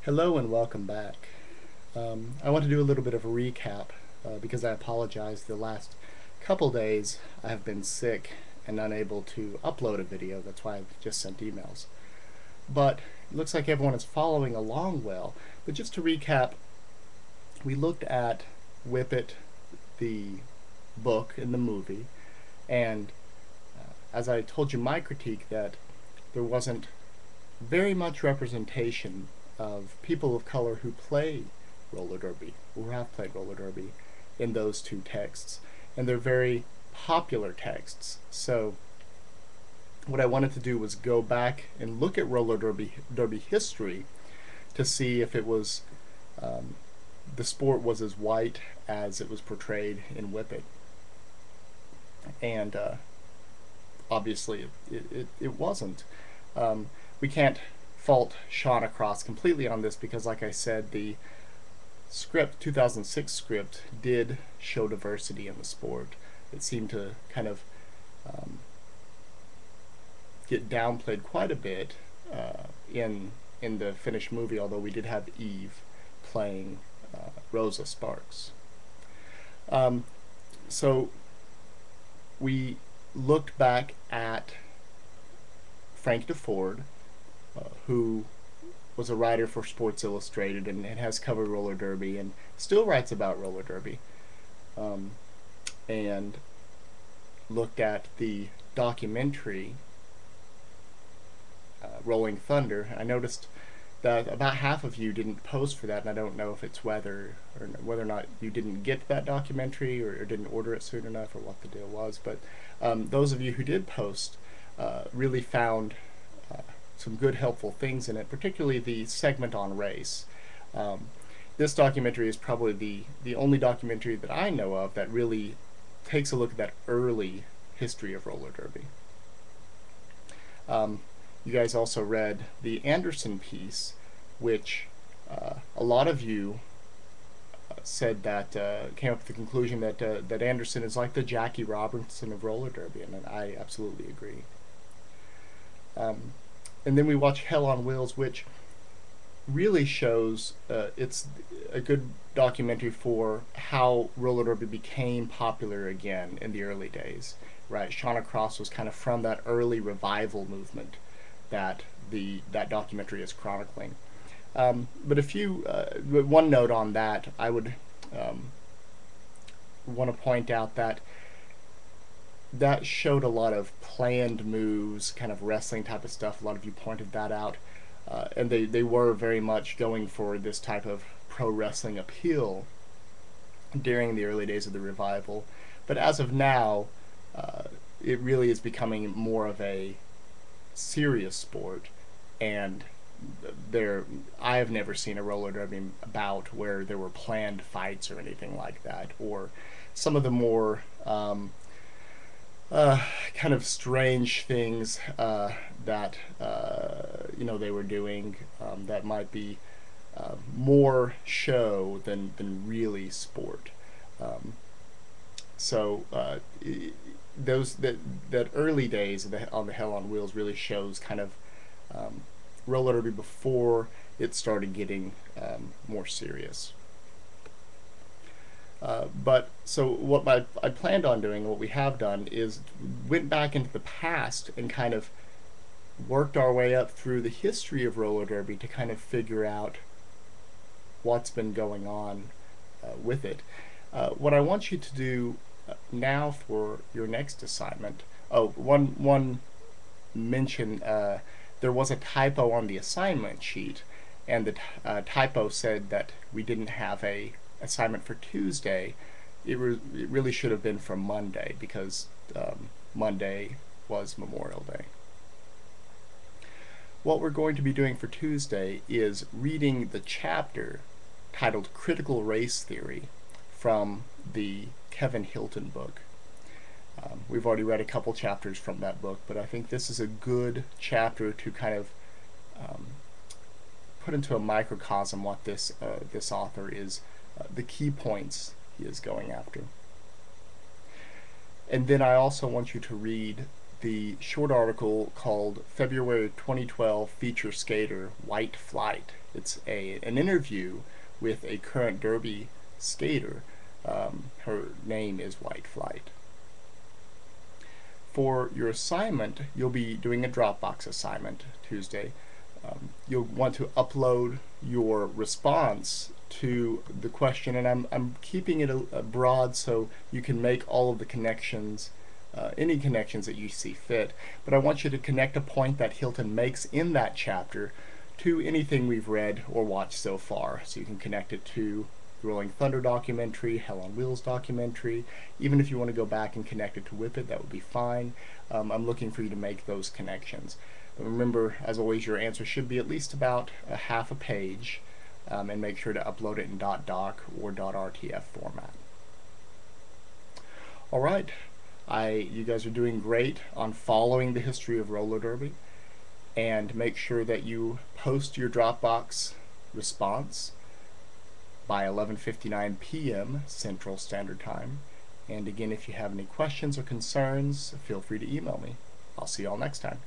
Hello and welcome back. I want to do a little bit of a recap because I apologize. The last couple days I have been sick and unable to upload a video. That's why I've just sent emails. But it looks like everyone is following along well. But just to recap, we looked at Whippet, the book and the movie, and as I told you my critique that there wasn't very much representation of people of color who play roller derby, who have played roller derby in those two texts. And they're very popular texts. So what I wanted to do was go back and look at roller derby history to see if it was the sport was as white as it was portrayed in Whippet. And obviously it wasn't. We can't fault Shauna Cross completely on this because, like I said, the 2006 script did show diversity in the sport. It seemed to kind of get downplayed quite a bit in the finished movie, although we did have Eve playing Rosa Sparks. So we looked back at Frank DeFord, who was a writer for Sports Illustrated and has covered roller derby and still writes about roller derby, and looked at the documentary Rolling Thunder. I noticed that about half of you didn't post for that, and I don't know if it's whether or not you didn't get that documentary or didn't order it soon enough or what the deal was. But those of you who did post really found some good helpful things in it, particularly the segment on race. This documentary is probably the only documentary that I know of that really takes a look at that early history of roller derby. You guys also read the Anderson piece, which a lot of you said that came up with the conclusion that that Anderson is like the Jackie Robinson of roller derby, and I absolutely agree. And then we watch Hell on Wheels, which really shows it's a good documentary for how roller derby became popular again in the early days. Right, Shauna Cross was kind of from that early revival movement that that documentary is chronicling. But one note on that, I would want to point out that that showed a lot of planned moves, kind of wrestling type of stuff. A lot of you pointed that out. And they were very much going for this type of pro wrestling appeal during the early days of the revival. But as of now, it really is becoming more of a serious sport. And I have never seen a roller derby bout where there were planned fights or anything like that, or some of the more kind of strange things that they were doing that might be more show than really sport. So that early days on the Hell on Wheels really shows kind of roller derby before it started getting more serious. But so what I planned on doing, what we have done, is went back into the past and kind of worked our way up through the history of roller derby to kind of figure out what's been going on with it. What I want you to do now for your next assignment, one mention, there was a typo on the assignment sheet, and the typo said that we didn't have a assignment for Tuesday. It really should have been for Monday, because Monday was Memorial Day. What we're going to be doing for Tuesday is reading the chapter titled Critical Race Theory from the Kevin Hilton book. We've already read a couple chapters from that book, but I think this is a good chapter to kind of put into a microcosm what this author is, the key points he is going after. And then I also want you to read the short article called February 2012 Feature Skater White Flight. It's an interview with a current Derby skater. Her name is White Flight. For your assignment, you'll be doing a Dropbox assignment Tuesday. You'll want to upload your response to the question, and I'm keeping it broad so you can make all of the connections, any connections that you see fit, but I want you to connect a point that Hilton makes in that chapter to anything we've read or watched so far. So you can connect it to the Rolling Thunder documentary, Hell on Wheels documentary. Even if you want to go back and connect it to Whip It, that would be fine. I'm looking for you to make those connections. But remember, as always, your answer should be at least about a half a page, and make sure to upload it in .doc or .rtf format. Alright, you guys are doing great on following the history of roller derby, and make sure that you post your Dropbox response by 11:59 p.m. Central Standard Time. And again, if you have any questions or concerns, feel free to email me. I'll see you all next time.